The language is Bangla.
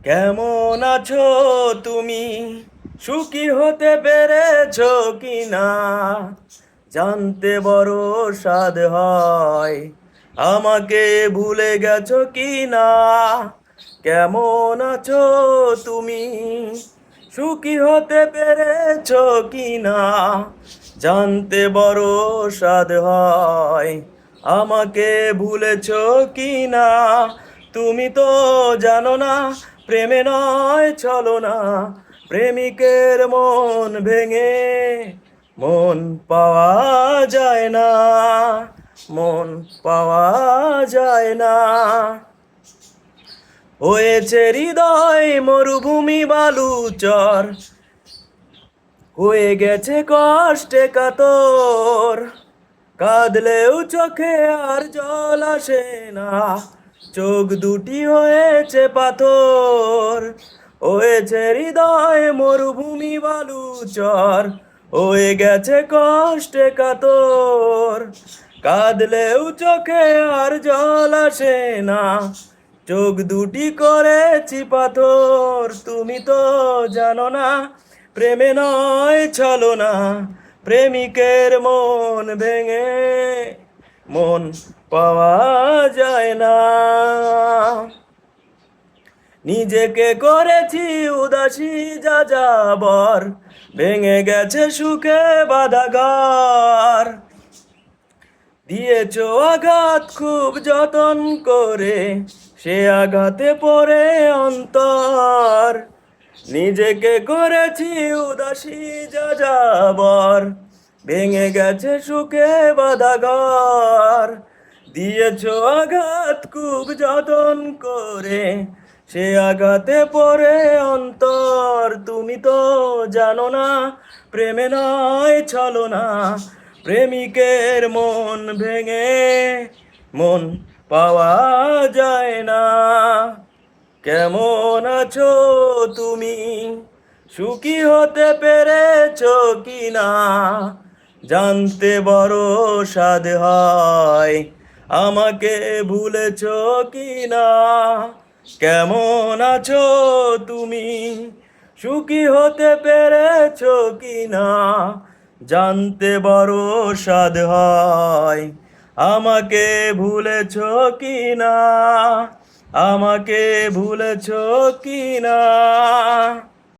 কেমন আছো তুমি? সুখী হতে পেরেছো কি না? জানতে বড় স্বাদ হয়। আমাকে ভুলে গেছো কি না? কেমন আছো তুমি? সুখী হতে পেরেছো কি না? জানতে বড় স্বাদ হয়। আমাকে ভুলেছো কি না? তুমি তো জানো না, প্রেমে নয় ছলনা, প্রেমিকের মন ভেঙে মন পাওয়া যায় না, মন পাওয়া যায় না। হয়েছে হৃদয় মরুভূমি বালুচর, হয়ে গেছে কষ্টে কাতর, কাঁদলেও চোখে আর জল আসে না, চোখ দুটি হয়েছে পাথর। হয়েছে হৃদয় মরুভূমি বালুচর, হয়ে গেছে কষ্টে কাতর, কাঁদলেও চোখে আর জল আসে না, চোখ দুটি করেছি পাথর। তুমি তো জানো না, প্রেমে নয় ছলনা, প্রেমিকের মন ভেঙে মন পাওয়া যায় না। নিজেকে করেছি উদাসী যাযাবর, ভেঙে গেছে সুখে বাঁধা ঘর। দিয়েছো আঘাত খুব যতন করে, সে আঘাতে পড়ে অন্তর। নিজেকে করেছি উদাসী যাযাবর, ভেঙে গেছে সুখে বাঁধা ঘর। দিয়েছো আঘাত খুব যতন করে, সে আঘাতে পড়ে অন্তর। তুমি তো জানো না, প্রেমে নয় ছলনা, প্রেমিকের মন ভেঙে মন পাওয়া যায় না। কেমন আছো তুমি? সুখী হতে পেরেছো কি না? জানতে বড় স্বাদ হয়। আমাকে ভুলেছো কি না? কেমন আছো তুমি? সুখী হতে পেরেছো কি না? জানতে বড় স্বাদ হয়। আমাকে ভুলেছো কি না? আমাকে ভুলেছো কি না?